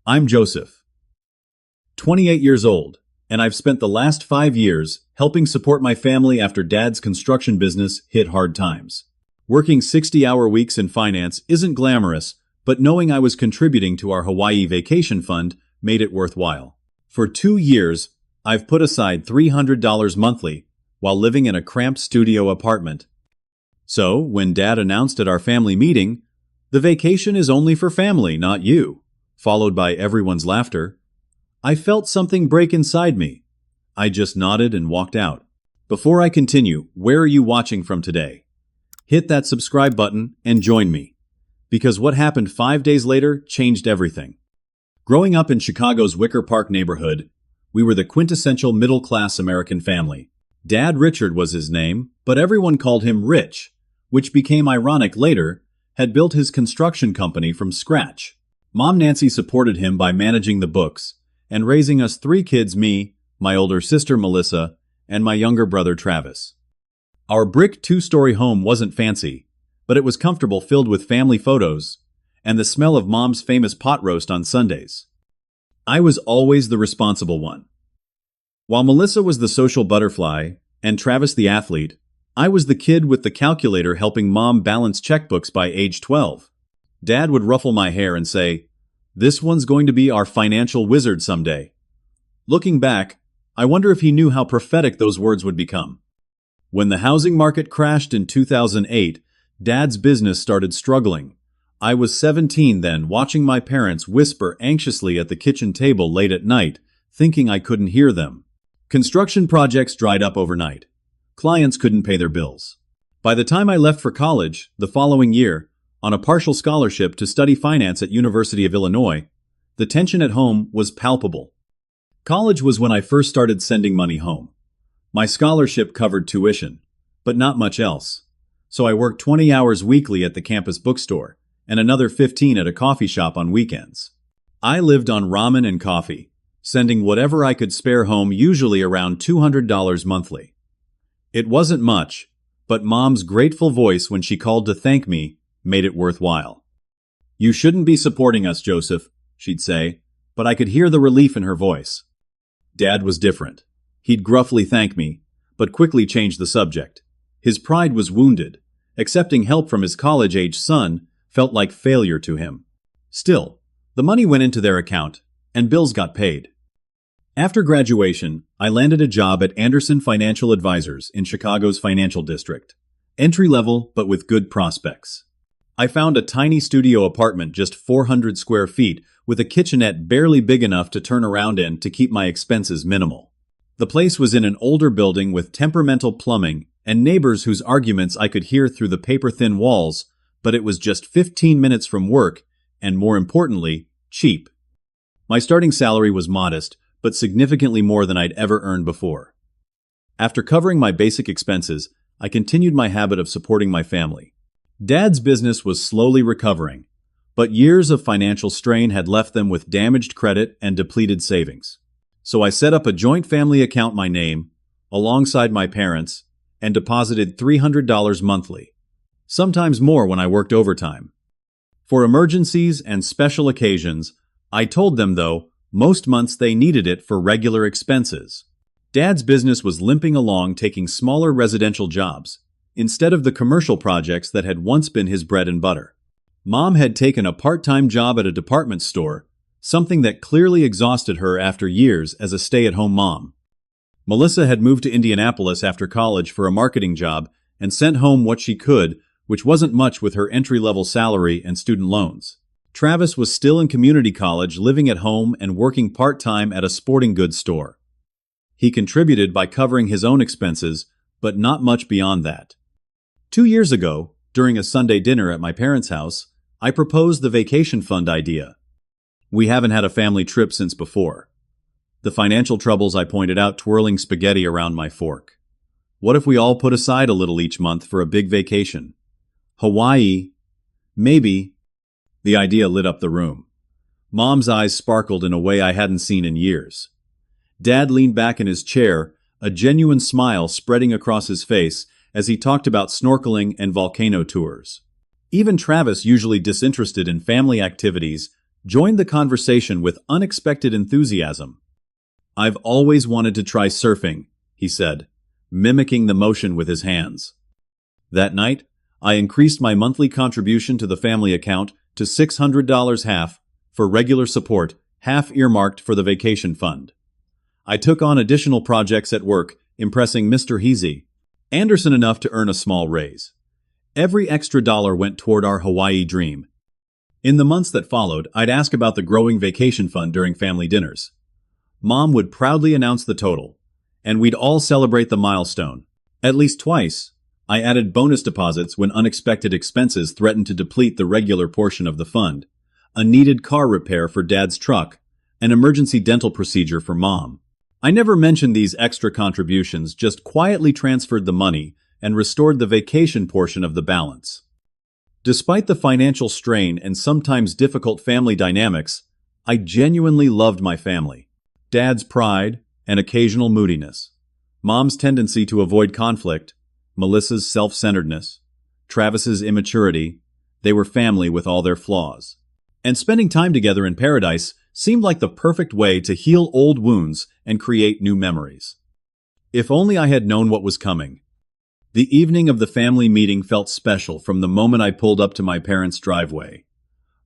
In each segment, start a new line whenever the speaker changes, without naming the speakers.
I'm Joseph, 28 years old, and I've spent the last 5 years helping support my family after Dad's construction business hit hard times. Working 60-hour weeks in finance isn't glamorous, but knowing I was contributing to our Hawaii vacation fund made it worthwhile. For 2 years, I've put aside $300 monthly while living in a cramped studio apartment. So, when Dad announced at our family meeting, "The vacation is only for family, not you," followed by everyone's laughter, I felt something break inside me. I just nodded and walked out. Before I continue, where are you watching from today? Hit that subscribe button and join me, because what happened 5 days later changed everything. Growing up in Chicago's Wicker Park neighborhood, we were the quintessential middle-class American family. Dad Richard was his name, but everyone called him Rich, which became ironic later, had built his construction company from scratch. Mom Nancy supported him by managing the books and raising us 3 kids, me, my older sister Melissa, and my younger brother Travis. Our brick 2-story home wasn't fancy, but it was comfortable, filled with family photos and the smell of Mom's famous pot roast on Sundays. I was always the responsible one. While Melissa was the social butterfly and Travis the athlete, I was the kid with the calculator helping Mom balance checkbooks by age 12. Dad would ruffle my hair and say, "This one's going to be our financial wizard someday." Looking back, I wonder if he knew how prophetic those words would become. When the housing market crashed in 2008, Dad's business started struggling. I was 17 then, watching my parents whisper anxiously at the kitchen table late at night, thinking I couldn't hear them. Construction projects dried up overnight. Clients couldn't pay their bills. By the time I left for college, the following year, on a partial scholarship to study finance at University of Illinois, the tension at home was palpable. College was when I first started sending money home. My scholarship covered tuition, but not much else. So I worked 20 hours weekly at the campus bookstore and another 15 at a coffee shop on weekends. I lived on ramen and coffee, sending whatever I could spare home, usually around $200 monthly. It wasn't much, but Mom's grateful voice when she called to thank me made it worthwhile. "You shouldn't be supporting us, Joseph," she'd say, but I could hear the relief in her voice. Dad was different. He'd gruffly thank me, but quickly change the subject. His pride was wounded. Accepting help from his college-age son felt like failure to him. Still, the money went into their account, and bills got paid. After graduation, I landed a job at Anderson Financial Advisors in Chicago's financial district. Entry-level, but with good prospects. I found a tiny studio apartment just 400 square feet with a kitchenette barely big enough to turn around in to keep my expenses minimal. The place was in an older building with temperamental plumbing and neighbors whose arguments I could hear through the paper-thin walls, but it was just 15 minutes from work and, more importantly, cheap. My starting salary was modest, but significantly more than I'd ever earned before. After covering my basic expenses, I continued my habit of supporting my family. Dad's business was slowly recovering, but years of financial strain had left them with damaged credit and depleted savings. So I set up a joint family account in my name, alongside my parents, and deposited $300 monthly, sometimes more when I worked overtime. For emergencies and special occasions, I told them, though, most months they needed it for regular expenses. Dad's business was limping along, taking smaller residential jobs, instead of the commercial projects that had once been his bread and butter. Mom had taken a part-time job at a department store, something that clearly exhausted her after years as a stay-at-home mom. Melissa had moved to Indianapolis after college for a marketing job and sent home what she could, which wasn't much with her entry-level salary and student loans. Travis was still in community college, living at home and working part-time at a sporting goods store. He contributed by covering his own expenses, but not much beyond that. 2 years ago, during a Sunday dinner at my parents' house, I proposed the vacation fund idea. We haven't had a family trip since before. The financial troubles I pointed out, twirling spaghetti around my fork. What if we all put aside a little each month for a big vacation? Hawaii, maybe. The idea lit up the room. Mom's eyes sparkled in a way I hadn't seen in years. Dad leaned back in his chair, a genuine smile spreading across his face as he talked about snorkeling and volcano tours. Even Travis, usually disinterested in family activities, joined the conversation with unexpected enthusiasm. "I've always wanted to try surfing," he said, mimicking the motion with his hands. That night, I increased my monthly contribution to the family account to $600, half for regular support, half earmarked for the vacation fund. I took on additional projects at work, impressing Mr. Anderson enough to earn a small raise. Every extra dollar went toward our Hawaii dream. In the months that followed, I'd ask about the growing vacation fund during family dinners. Mom would proudly announce the total, and we'd all celebrate the milestone. At least twice, I added bonus deposits when unexpected expenses threatened to deplete the regular portion of the fund: a needed car repair for Dad's truck, an emergency dental procedure for Mom. I never mentioned these extra contributions, just quietly transferred the money and restored the vacation portion of the balance. Despite the financial strain and sometimes difficult family dynamics, I genuinely loved my family. Dad's pride and occasional moodiness, Mom's tendency to avoid conflict, Melissa's self-centeredness, Travis's immaturity, they were family with all their flaws. And spending time together in paradise seemed like the perfect way to heal old wounds and create new memories. If only I had known what was coming. The evening of the family meeting felt special from the moment I pulled up to my parents' driveway.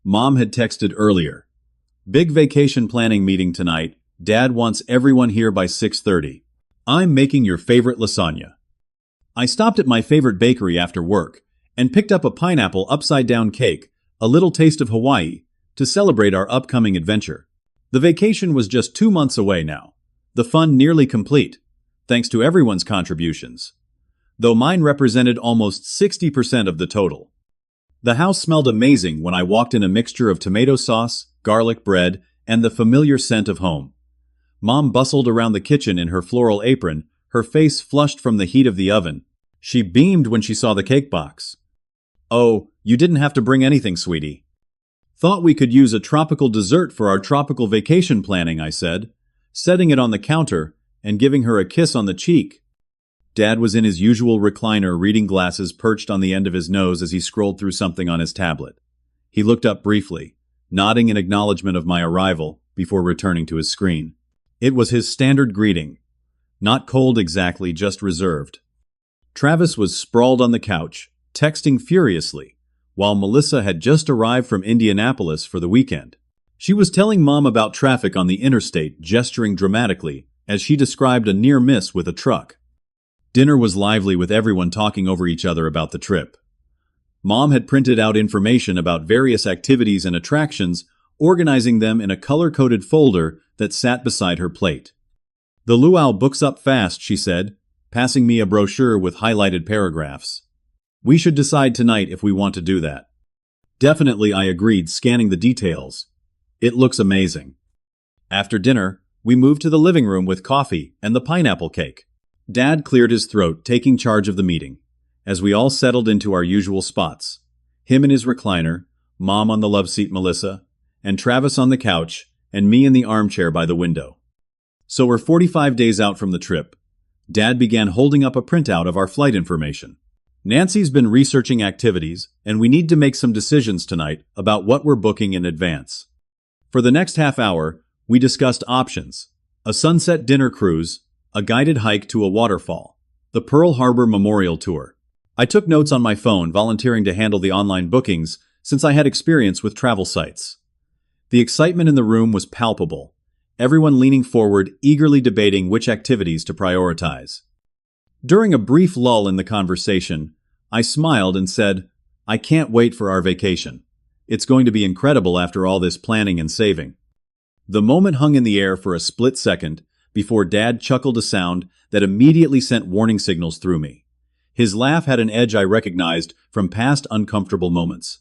Mom had texted earlier, "Big vacation planning meeting tonight. Dad wants everyone here by 6:30. I'm making your favorite lasagna." I stopped at my favorite bakery after work and picked up a pineapple upside-down cake, a little taste of Hawaii, to celebrate our upcoming adventure. The vacation was just 2 months away now, the fund nearly complete, thanks to everyone's contributions, though mine represented almost 60% of the total. The house smelled amazing when I walked in, a mixture of tomato sauce, garlic bread, and the familiar scent of home. Mom bustled around the kitchen in her floral apron, her face flushed from the heat of the oven. She beamed when she saw the cake box. "Oh, you didn't have to bring anything, sweetie." "Thought we could use a tropical dessert for our tropical vacation planning," I said, setting it on the counter and giving her a kiss on the cheek. Dad was in his usual recliner, reading glasses perched on the end of his nose as he scrolled through something on his tablet. He looked up briefly, nodding in acknowledgement of my arrival, before returning to his screen. It was his standard greeting. Not cold exactly, just reserved. Travis was sprawled on the couch, texting furiously, while Melissa had just arrived from Indianapolis for the weekend. She was telling Mom about traffic on the interstate, gesturing dramatically as she described a near miss with a truck. Dinner was lively, with everyone talking over each other about the trip. Mom had printed out information about various activities and attractions, organizing them in a color-coded folder that sat beside her plate. "The luau books up fast," she said, passing me a brochure with highlighted paragraphs. "We should decide tonight if we want to do that." "Definitely," I agreed, scanning the details. "It looks amazing." After dinner, we moved to the living room with coffee and the pineapple cake. Dad cleared his throat, taking charge of the meeting, as we all settled into our usual spots. Him in his recliner, Mom on the love seat, Melissa, and Travis on the couch, and me in the armchair by the window. So we're 45 days out from the trip. Dad began holding up a printout of our flight information. "Nancy's been researching activities, and we need to make some decisions tonight about what we're booking in advance." For the next half hour, we discussed options: a sunset dinner cruise, a guided hike to a waterfall, the Pearl Harbor Memorial Tour. I took notes on my phone, volunteering to handle the online bookings since I had experience with travel sites. The excitement in the room was palpable, everyone leaning forward, eagerly debating which activities to prioritize. During a brief lull in the conversation, I smiled and said, "I can't wait for our vacation. It's going to be incredible after all this planning and saving." The moment hung in the air for a split second before Dad chuckled a sound that immediately sent warning signals through me. His laugh had an edge I recognized from past uncomfortable moments.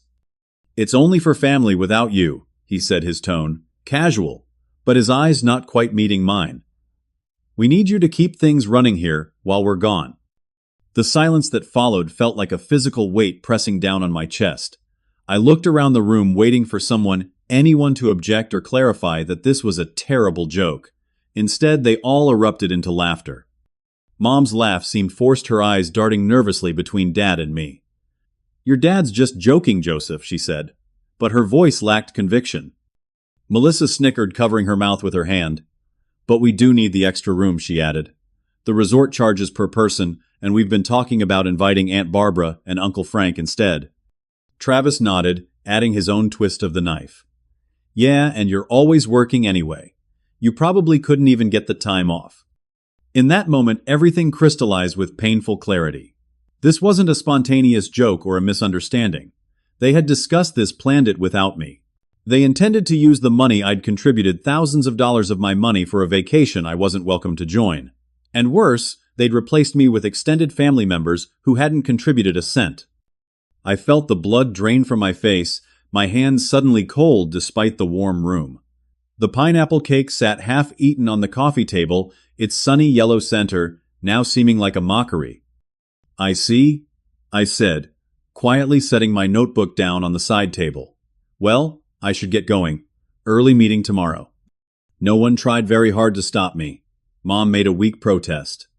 "It's only for family without you," he said, his tone casual, but his eyes not quite meeting mine. "We need you to keep things running here while we're gone." The silence that followed felt like a physical weight pressing down on my chest. I looked around the room, waiting for anyone to object or clarify that this was a terrible joke. Instead, they all erupted into laughter. Mom's laugh seemed forced, her eyes darting nervously between Dad and me. "Your dad's just joking, Joseph," she said, but her voice lacked conviction. Melissa snickered, covering her mouth with her hand. But we do need the extra room, she added. The resort charges per person, and we've been talking about inviting Aunt Barbara and Uncle Frank instead. Travis nodded, adding his own twist of the knife. Yeah, and you're always working anyway. You probably couldn't even get the time off. In that moment, everything crystallized with painful clarity. This wasn't a spontaneous joke or a misunderstanding. They had discussed this, planned it without me. They intended to use the money I'd contributed, thousands of dollars of my money, for a vacation I wasn't welcome to join. And worse, they'd replaced me with extended family members who hadn't contributed a cent. I felt the blood drain from my face, my hands suddenly cold despite the warm room. The pineapple cake sat half-eaten on the coffee table, its sunny yellow center now seeming like a mockery. I see, I said, quietly setting my notebook down on the side table. Well, I should get going. Early meeting tomorrow. No one tried very hard to stop me. Mom made a weak protest.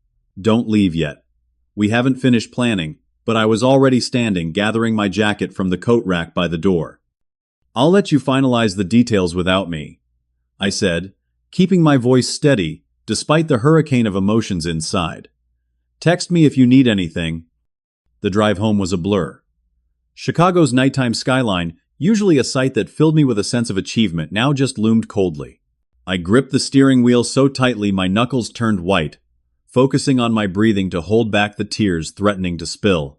Don't leave yet. We haven't finished planning, but I was already standing, gathering my jacket from the coat rack by the door. I'll let you finalize the details without me, I said, keeping my voice steady despite the hurricane of emotions inside. Text me if you need anything. The drive home was a blur. Chicago's nighttime skyline, usually a sight that filled me with a sense of achievement, now just loomed coldly. I gripped the steering wheel so tightly my knuckles turned white, focusing on my breathing to hold back the tears threatening to spill.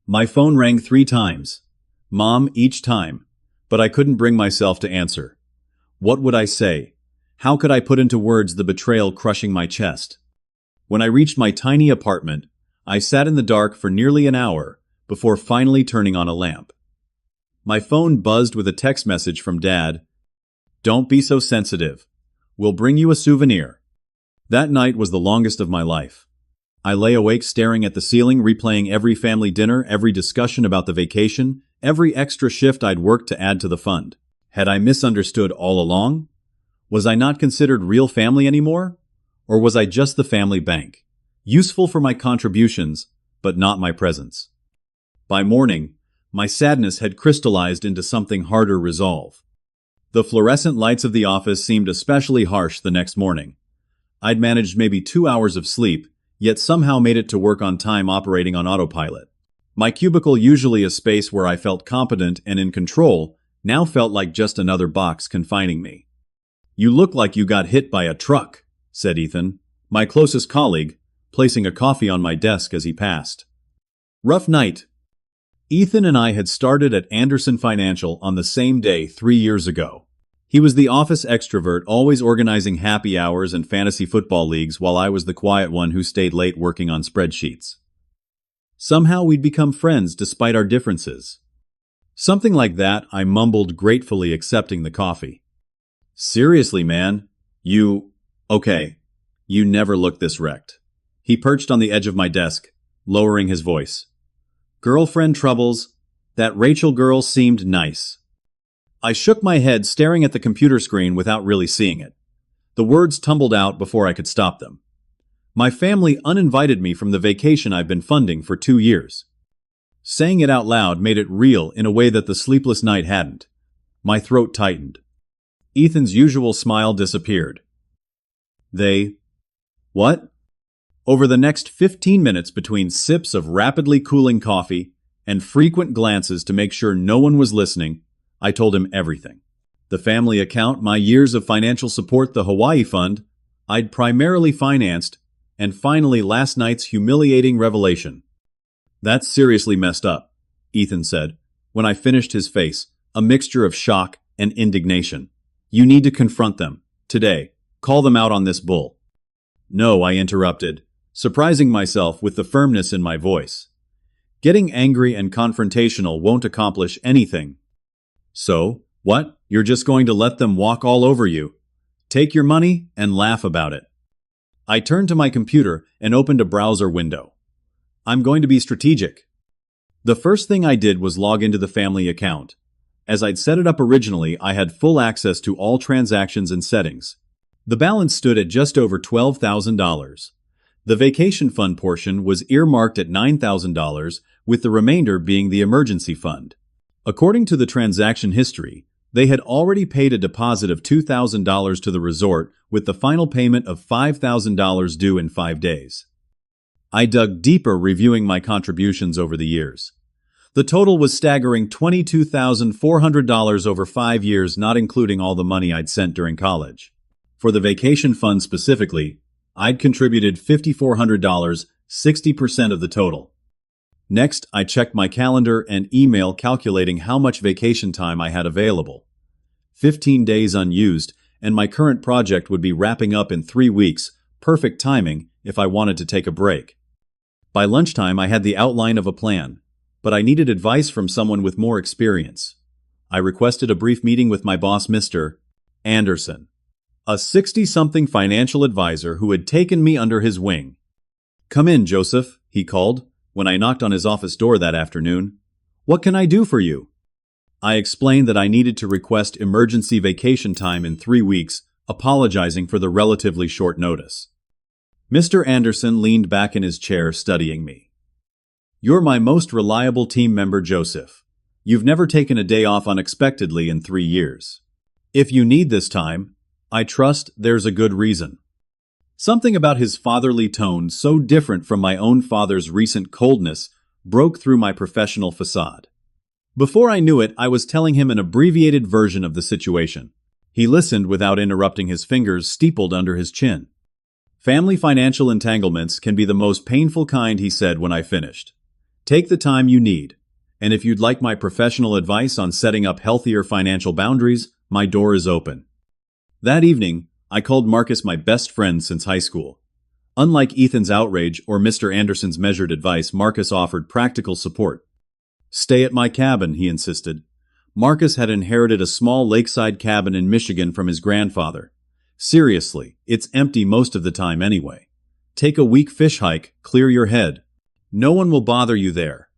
My phone rang 3 times. Mom each time, but I couldn't bring myself to answer. What would I say? How could I put into words the betrayal crushing my chest? When I reached my tiny apartment, I sat in the dark for nearly an hour before finally turning on a lamp. My phone buzzed with a text message from Dad. Don't be so sensitive. We'll bring you a souvenir. That night was the longest of my life. I lay awake staring at the ceiling, replaying every family dinner, every discussion about the vacation, every extra shift I'd worked to add to the fund. Had I misunderstood all along? Was I not considered real family anymore? Or was I just the family bank, useful for my contributions, but not my presence? By morning, my sadness had crystallized into something harder resolve. The fluorescent lights of the office seemed especially harsh the next morning. I'd managed maybe 2 hours of sleep, yet somehow made it to work on time, operating on autopilot. My cubicle, usually a space where I felt competent and in control, now felt like just another box confining me. You look like you got hit by a truck, said Ethan, my closest colleague, placing a coffee on my desk as he passed. Rough night. Ethan and I had started at Anderson Financial on the same day 3 years ago. He was the office extrovert, always organizing happy hours and fantasy football leagues, while I was the quiet one who stayed late working on spreadsheets. Somehow we'd become friends despite our differences. Something like that, I mumbled, gratefully accepting the coffee. Seriously, man, okay, you never look this wrecked. He perched on the edge of my desk, lowering his voice. Girlfriend troubles? That Rachel girl seemed nice. I shook my head, staring at the computer screen without really seeing it. The words tumbled out before I could stop them. My family uninvited me from the vacation I've been funding for 2 years. Saying it out loud made it real in a way that the sleepless night hadn't. My throat tightened. Ethan's usual smile disappeared. What? Over the next 15 minutes, between sips of rapidly cooling coffee and frequent glances to make sure no one was listening, I told him everything. The family account, my years of financial support, the Hawaii fund I'd primarily financed, and finally last night's humiliating revelation. That's seriously messed up, Ethan said, when I finished, his face a mixture of shock and indignation. You need to confront them, today. Call them out on this bull. No, I interrupted, surprising myself with the firmness in my voice. Getting angry and confrontational won't accomplish anything. So, what? You're just going to let them walk all over you? Take your money and laugh about it. I turned to my computer and opened a browser window. I'm going to be strategic. The first thing I did was log into the family account. As I'd set it up originally, I had full access to all transactions and settings. The balance stood at just over $12,000. The vacation fund portion was earmarked at $9,000, with the remainder being the emergency fund. According to the transaction history, They had already paid a deposit of $2,000 to the resort, with the final payment of $5,000 due in 5 days. I dug deeper, reviewing my contributions over the years. The total was staggering $22,400 over 5 years, not including all the money I'd sent during college. For the vacation fund specifically, I'd contributed $5,400, 60% of the total. Next, I checked my calendar and email, calculating how much vacation time I had available. 15 days unused, and my current project would be wrapping up in 3 weeks, perfect timing if I wanted to take a break. By lunchtime, I had the outline of a plan, but I needed advice from someone with more experience. I requested a brief meeting with my boss, Mr. Anderson, a 60-something financial advisor who had taken me under his wing. "Come in, Joseph," he called, when I knocked on his office door that afternoon. "What can I do for you?" I explained that I needed to request emergency vacation time in 3 weeks, apologizing for the relatively short notice. Mr. Anderson leaned back in his chair, studying me. "You're my most reliable team member, Joseph. You've never taken a day off unexpectedly in 3 years. If you need this time, I trust there's a good reason." Something about his fatherly tone, so different from my own father's recent coldness, broke through my professional facade. Before I knew it, I was telling him an abbreviated version of the situation. He listened without interrupting, his fingers steepled under his chin. "Family financial entanglements can be the most painful kind," he said when I finished. "Take the time you need, and if you'd like my professional advice on setting up healthier financial boundaries, my door is open." That evening, I called Marcus, my best friend since high school. Unlike Ethan's outrage or Mr. Anderson's measured advice, Marcus offered practical support. "Stay at my cabin," he insisted. Marcus had inherited a small lakeside cabin in Michigan from his grandfather. "Seriously, it's empty most of the time anyway. Take a week fish hike, clear your head. No one will bother you there."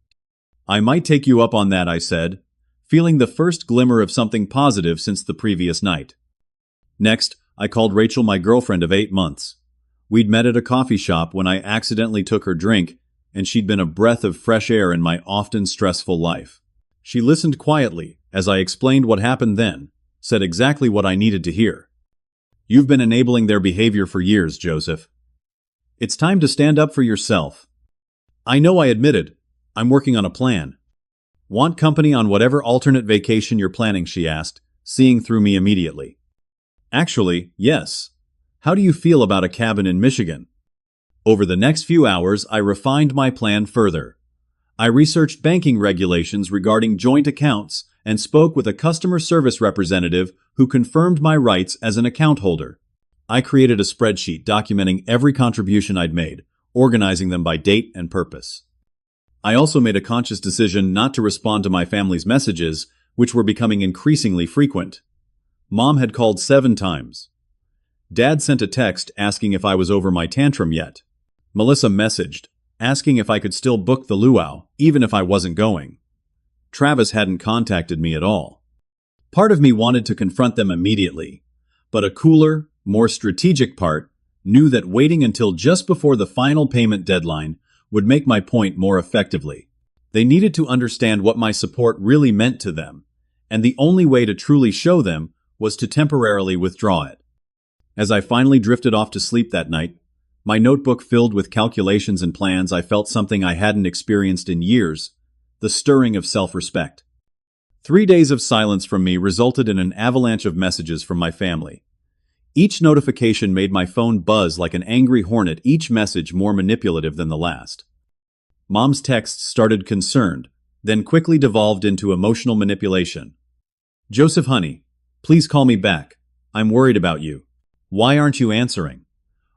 "I might take you up on that," I said, feeling the first glimmer of something positive since the previous night. Next, I called Rachel, my girlfriend of 8 months. We'd met at a coffee shop when I accidentally took her drink, and she'd been a breath of fresh air in my often stressful life. She listened quietly as I explained what happened then, said exactly what I needed to hear. "You've been enabling their behavior for years, Joseph. It's time to stand up for yourself." "I know," I admitted. "I'm working on a plan." "Want company on whatever alternate vacation you're planning?" she asked, seeing through me immediately. "Actually, yes. How do you feel about a cabin in Michigan?" Over the next few hours, I refined my plan further. I researched banking regulations regarding joint accounts and spoke with a customer service representative who confirmed my rights as an account holder. I created a spreadsheet documenting every contribution I'd made, organizing them by date and purpose. I also made a conscious decision not to respond to my family's messages, which were becoming increasingly frequent. Mom had called 7 times. Dad sent a text asking if I was over my tantrum yet. Melissa messaged, asking if I could still book the luau, even if I wasn't going. Travis hadn't contacted me at all. Part of me wanted to confront them immediately, but a cooler, more strategic part knew that waiting until just before the final payment deadline would make my point more effectively. They needed to understand what my support really meant to them, and the only way to truly show them was to temporarily withdraw it. As I finally drifted off to sleep that night, my notebook filled with calculations and plans, I felt something I hadn't experienced in years, the stirring of self-respect. 3 days of silence from me resulted in an avalanche of messages from my family. Each notification made my phone buzz like an angry hornet, each message more manipulative than the last. Mom's texts started concerned, then quickly devolved into emotional manipulation. "Joseph, honey, please call me back. I'm worried about you. Why aren't you answering?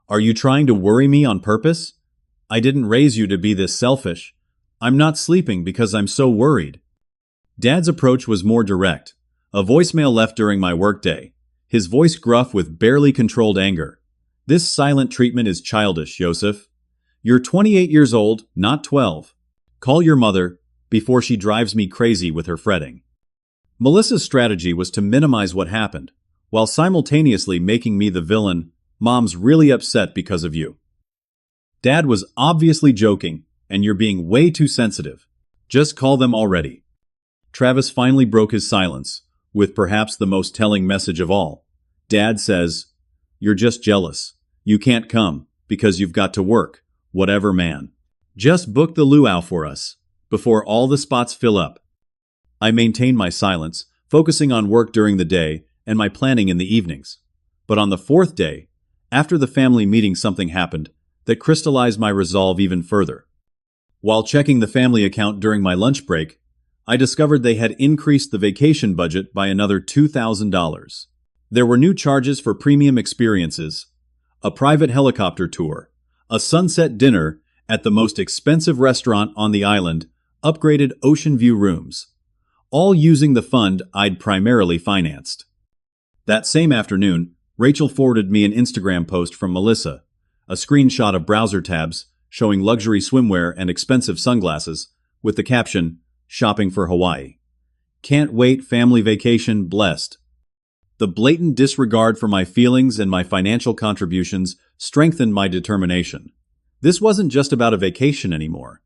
Are you trying to worry me on purpose? I didn't raise you to be this selfish. I'm not sleeping because I'm so worried." Dad's approach was more direct. A voicemail left during my workday, his voice gruff with barely controlled anger. "This silent treatment is childish, Joseph. You're 28 years old, not 12. Call your mother before she drives me crazy with her fretting." Melissa's strategy was to minimize what happened, while simultaneously making me the villain. "Mom's really upset because of you. Dad was obviously joking, and you're being way too sensitive. Just call them already." Travis finally broke his silence, with perhaps the most telling message of all. Dad says, "You're just jealous. You can't come, because you've got to work. Whatever, man. Just book the luau for us, before all the spots fill up." I maintained my silence, focusing on work during the day and my planning in the evenings. But on the fourth day, after the family meeting, something happened that crystallized my resolve even further. While checking the family account during my lunch break, I discovered they had increased the vacation budget by another $2,000. There were new charges for premium experiences, a private helicopter tour, a sunset dinner at the most expensive restaurant on the island, upgraded ocean view rooms, all using the fund I'd primarily financed. That same afternoon, Rachel forwarded me an Instagram post from Melissa, a screenshot of browser tabs showing luxury swimwear and expensive sunglasses, with the caption, "Shopping for Hawaii. Can't wait, family vacation, blessed." The blatant disregard for my feelings and my financial contributions strengthened my determination. This wasn't just about a vacation anymore.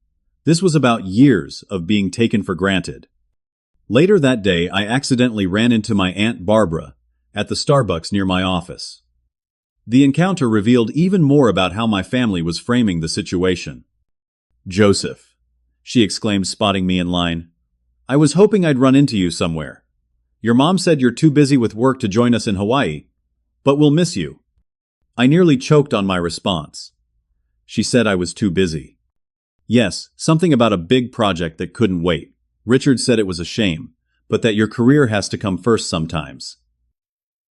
This was about years of being taken for granted. Later that day, I accidentally ran into my Aunt Barbara at the Starbucks near my office. The encounter revealed even more about how my family was framing the situation. "Joseph," she exclaimed, spotting me in line, "I was hoping I'd run into you somewhere. Your mom said you're too busy with work to join us in Hawaii, but we'll miss you." I nearly choked on my response. She said I was too busy. Yes, something about a big project that couldn't wait. Richard said it was a shame, but that your career has to come first sometimes.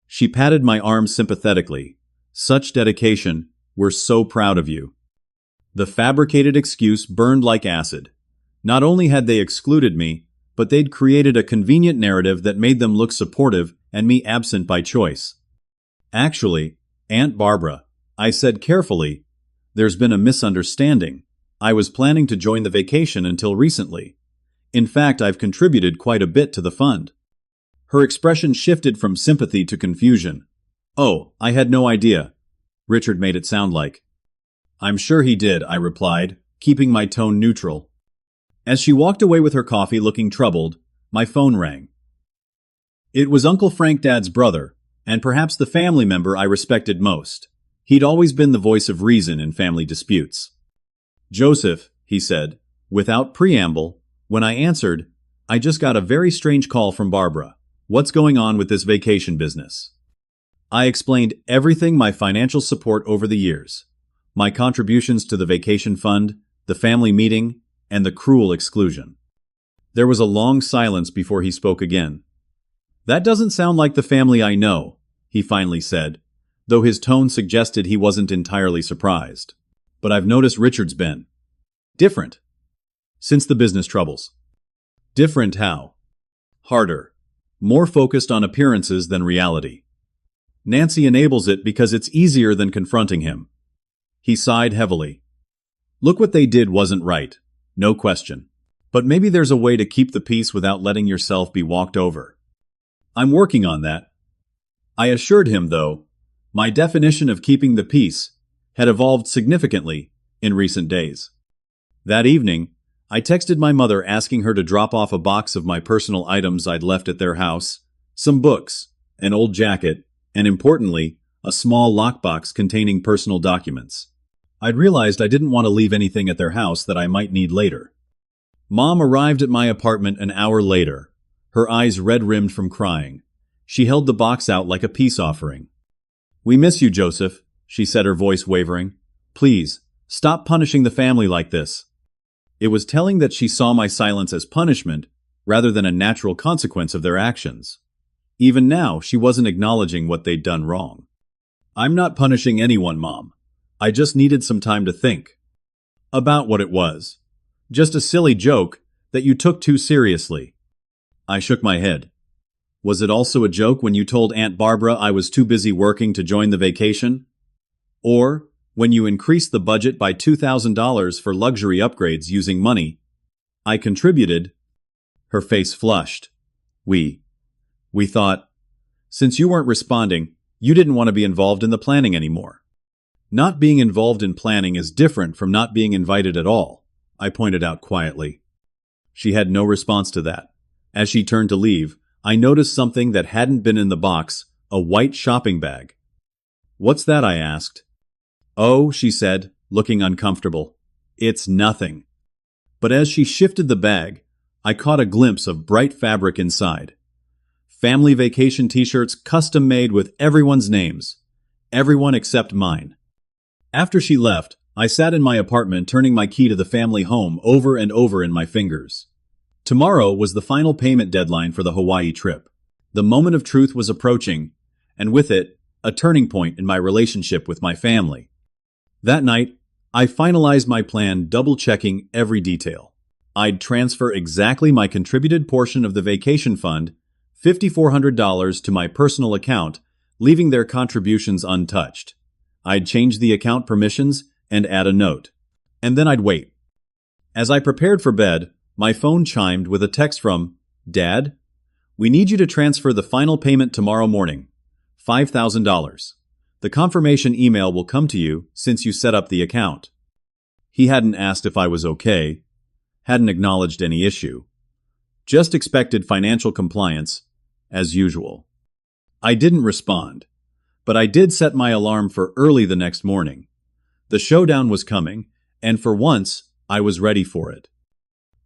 She patted my arm sympathetically. "Such dedication, we're so proud of you." The fabricated excuse burned like acid. Not only had they excluded me, but they'd created a convenient narrative that made them look supportive and me absent by choice. "Actually, Aunt Barbara," I said carefully, "there's been a misunderstanding. I was planning to join the vacation until recently. In fact, I've contributed quite a bit to the fund." Her expression shifted from sympathy to confusion. "Oh, I had no idea," Richard made it sound like. "I'm sure he did," I replied, keeping my tone neutral. As she walked away with her coffee looking troubled, my phone rang. It was Uncle Frank, Dad's brother, and perhaps the family member I respected most. He'd always been the voice of reason in family disputes. "Joseph," he said, without preamble. When I answered, "I just got a very strange call from Barbara. What's going on with this vacation business?" I explained everything: my financial support over the years, my contributions to the vacation fund, the family meeting, and the cruel exclusion. There was a long silence before he spoke again. "That doesn't sound like the family I know," he finally said, though his tone suggested he wasn't entirely surprised. "But I've noticed Richard's been different since the business troubles." "Different how?" "Harder. More focused on appearances than reality. Nancy enables it because it's easier than confronting him." He sighed heavily. "Look, what they did wasn't right. No question. But maybe there's a way to keep the peace without letting yourself be walked over." "I'm working on that," I assured him, though my definition of keeping the peace had evolved significantly in recent days. That evening, I texted my mother asking her to drop off a box of my personal items I'd left at their house, some books, an old jacket, and importantly, a small lockbox containing personal documents. I'd realized I didn't want to leave anything at their house that I might need later. Mom arrived at my apartment an hour later, her eyes red-rimmed from crying. She held the box out like a peace offering. "We miss you, Joseph," she said, her voice wavering. "Please, stop punishing the family like this." It was telling that she saw my silence as punishment rather than a natural consequence of their actions. Even now, she wasn't acknowledging what they'd done wrong. "I'm not punishing anyone, Mom. I just needed some time to think about what it was. Just a silly joke that you took too seriously." I shook my head. "Was it also a joke when you told Aunt Barbara I was too busy working to join the vacation? Or when you increased the budget by $2,000 for luxury upgrades using money I contributed?" Her face flushed. We thought, since you weren't responding, you didn't want to be involved in the planning anymore." "Not being involved in planning is different from not being invited at all," I pointed out quietly. She had no response to that. As she turned to leave, I noticed something that hadn't been in the box, a white shopping bag. "What's that?" I asked. "Oh," she said, looking uncomfortable. "It's nothing." But as she shifted the bag, I caught a glimpse of bright fabric inside. Family vacation t-shirts custom made with everyone's names. Everyone except mine. After she left, I sat in my apartment turning my key to the family home over and over in my fingers. Tomorrow was the final payment deadline for the Hawaii trip. The moment of truth was approaching, and with it, a turning point in my relationship with my family. That night, I finalized my plan, double-checking every detail. I'd transfer exactly my contributed portion of the vacation fund, $5,400, to my personal account, leaving their contributions untouched. I'd change the account permissions and add a note. And then I'd wait. As I prepared for bed, my phone chimed with a text from Dad. "We need you to transfer the final payment tomorrow morning. $5,000. The confirmation email will come to you since you set up the account." He hadn't asked if I was okay, hadn't acknowledged any issue. Just expected financial compliance, as usual. I didn't respond, but I did set my alarm for early the next morning. The showdown was coming, and for once, I was ready for it.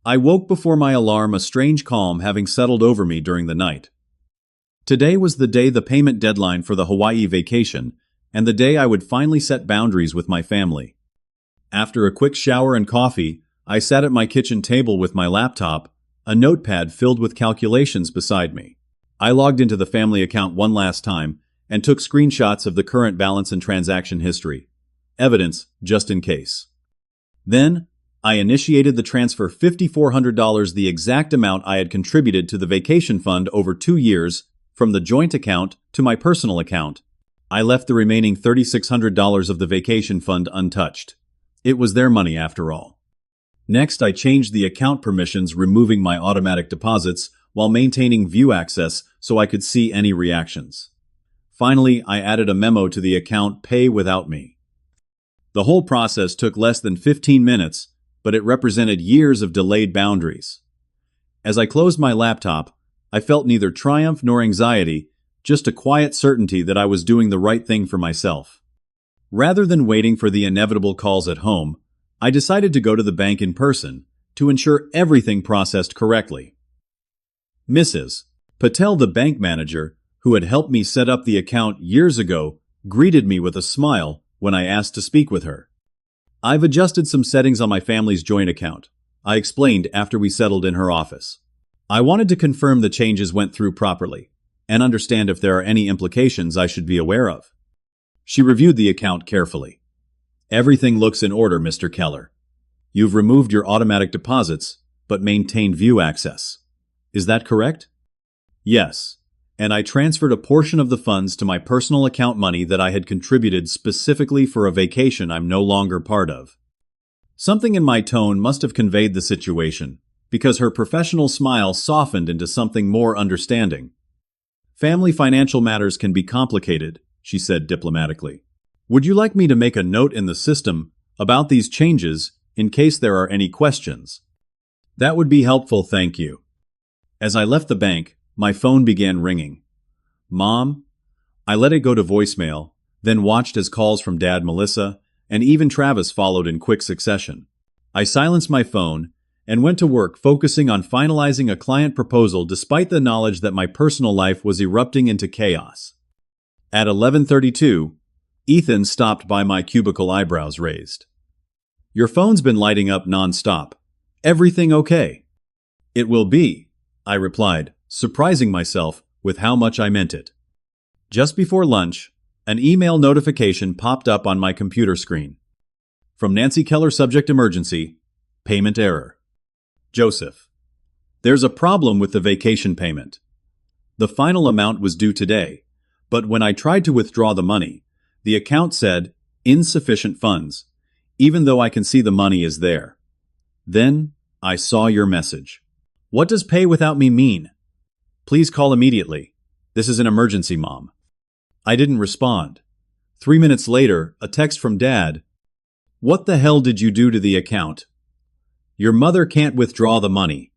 I woke before my alarm, a strange calm having settled over me during the night. Today was the day, the payment deadline for the Hawaii vacation, and the day I would finally set boundaries with my family. After a quick shower and coffee, I sat at my kitchen table with my laptop, a notepad filled with calculations beside me. I logged into the family account one last time and took screenshots of the current balance and transaction history. Evidence, just in case. Then, I initiated the transfer, $5,400, the exact amount I had contributed to the vacation fund over 2 years, from the joint account to my personal account. I left the remaining $3,600 of the vacation fund untouched. It was their money after all. Next, I changed the account permissions, removing my automatic deposits while maintaining view access so I could see any reactions. Finally, I added a memo to the account, "Pay without me." The whole process took less than 15 minutes, but it represented years of delayed boundaries. As I closed my laptop, I felt neither triumph nor anxiety, just a quiet certainty that I was doing the right thing for myself. Rather than waiting for the inevitable calls at home, I decided to go to the bank in person to ensure everything processed correctly. Mrs. Patel, the bank manager, who had helped me set up the account years ago, greeted me with a smile when I asked to speak with her. "I've adjusted some settings on my family's joint account," I explained after we settled in her office. "I wanted to confirm the changes went through properly and understand if there are any implications I should be aware of." She reviewed the account carefully. "Everything looks in order, Mr. Keller. You've removed your automatic deposits, but maintained view access. Is that correct?" "Yes, and I transferred a portion of the funds to my personal account, money that I had contributed specifically for a vacation I'm no longer part of." Something in my tone must have conveyed the situation, because her professional smile softened into something more understanding. "Family financial matters can be complicated," she said diplomatically. "Would you like me to make a note in the system about these changes in case there are any questions?" "That would be helpful, thank you." As I left the bank, my phone began ringing. "Mom?" I let it go to voicemail, then watched as calls from Dad, Melissa, and even Travis followed in quick succession. I silenced my phone and went to work, focusing on finalizing a client proposal despite the knowledge that my personal life was erupting into chaos. At 11:32, Ethan stopped by my cubicle, eyebrows raised. "Your phone's been lighting up non-stop. Everything okay?" "It will be," I replied, surprising myself with how much I meant it. Just before lunch, an email notification popped up on my computer screen. From Nancy Keller, subject emergency, payment error. Joseph. There's a problem with the vacation payment. The final amount was due today, but when I tried to withdraw the money, the account said insufficient funds, even though I can see the money is there. Then I saw your message. What does pay without me mean? Please call immediately. This is an emergency, Mom. I didn't respond. 3 minutes later, a text from Dad. What the hell did you do to the account? Your mother can't withdraw the money.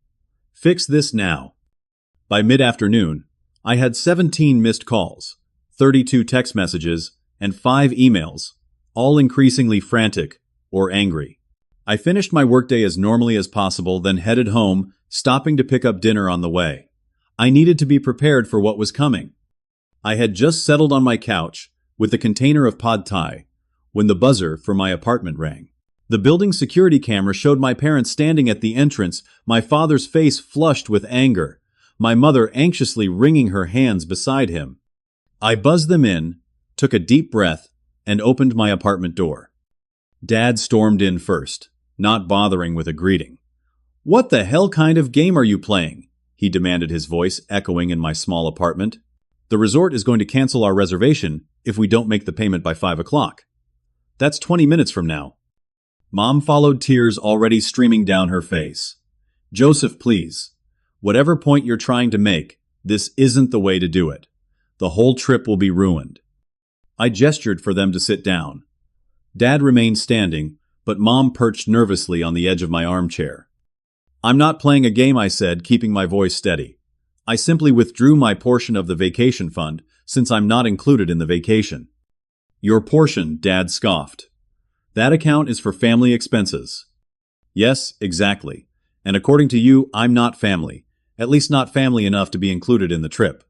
Fix this now. By mid-afternoon, I had 17 missed calls, 32 text messages, and 5 emails, all increasingly frantic or angry. I finished my workday as normally as possible, then headed home, stopping to pick up dinner on the way. I needed to be prepared for what was coming. I had just settled on my couch with a container of pad thai when the buzzer for my apartment rang. The building security camera showed my parents standing at the entrance, my father's face flushed with anger, my mother anxiously wringing her hands beside him. I buzzed them in, took a deep breath, and opened my apartment door. Dad stormed in first, not bothering with a greeting. "What the hell kind of game are you playing?" he demanded, his voice echoing in my small apartment. "The resort is going to cancel our reservation if we don't make the payment by 5 o'clock. That's 20 minutes from now." Mom followed, tears already streaming down her face. "Joseph, please. Whatever point you're trying to make, this isn't the way to do it. The whole trip will be ruined." I gestured for them to sit down. Dad remained standing, but Mom perched nervously on the edge of my armchair. "I'm not playing a game," I said, keeping my voice steady. "I simply withdrew my portion of the vacation fund, since I'm not included in the vacation." "Your portion," Dad scoffed. "That account is for family expenses." "Yes, exactly. And according to you, I'm not family, at least not family enough to be included in the trip."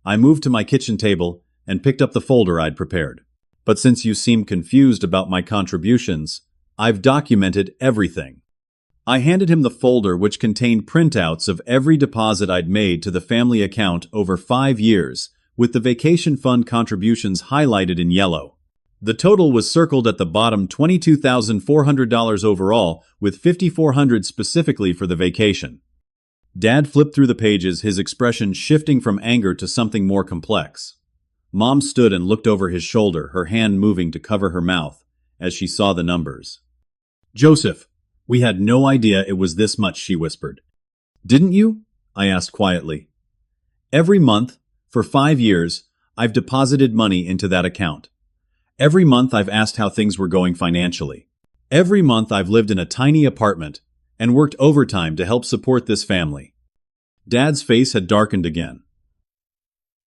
I moved to my kitchen table and picked up the folder I'd prepared. "But since you seem confused about my contributions, I've documented everything." I handed him the folder, which contained printouts of every deposit I'd made to the family account over 5 years, with the vacation fund contributions highlighted in yellow. The total was circled at the bottom, $22,400 overall, with $5,400 specifically for the vacation. Dad flipped through the pages, his expression shifting from anger to something more complex. Mom stood and looked over his shoulder, her hand moving to cover her mouth as she saw the numbers. "Joseph, we had no idea it was this much," she whispered. "Didn't you?" I asked quietly. "Every month, for 5 years, I've deposited money into that account. Every month I've asked how things were going financially. Every month I've lived in a tiny apartment and worked overtime to help support this family." Dad's face had darkened again.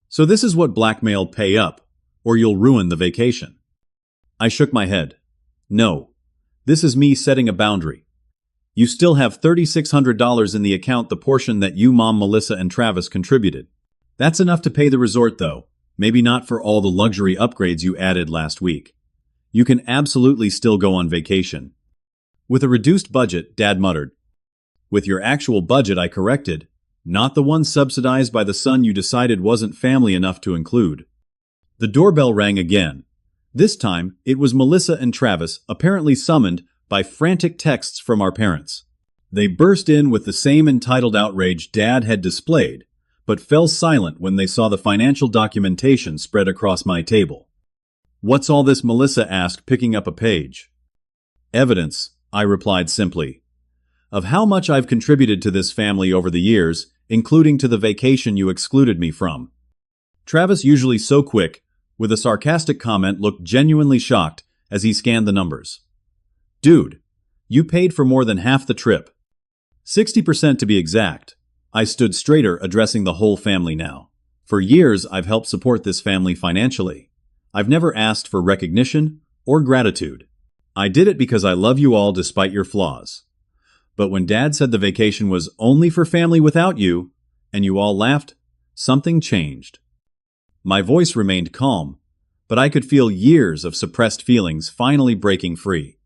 "So this is what blackmail pay up, or you'll ruin the vacation." I shook my head. "No. This is me setting a boundary. You still have $3,600 in the account, the portion that you, Mom, Melissa, and Travis contributed. That's enough to pay the resort, though. Maybe not for all the luxury upgrades you added last week. You can absolutely still go on vacation." "With a reduced budget," Dad muttered. "With your actual budget," I corrected. "Not the one subsidized by the son you decided wasn't family enough to include." The doorbell rang again. This time, it was Melissa and Travis, apparently summoned by frantic texts from our parents. They burst in with the same entitled outrage Dad had displayed, but fell silent when they saw the financial documentation spread across my table. "What's all this?" Melissa asked, picking up a page. "Evidence," I replied simply, "of how much I've contributed to this family over the years, including to the vacation you excluded me from." Travis, usually so quick, with a sarcastic comment, looked genuinely shocked as he scanned the numbers. "Dude, you paid for more than half the trip. 60% to be exact." I stood straighter, addressing the whole family now. "For years, I've helped support this family financially. I've never asked for recognition or gratitude. I did it because I love you all despite your flaws. But when Dad said the vacation was only for family without you, and you all laughed, something changed." My voice remained calm, but I could feel years of suppressed feelings finally breaking free.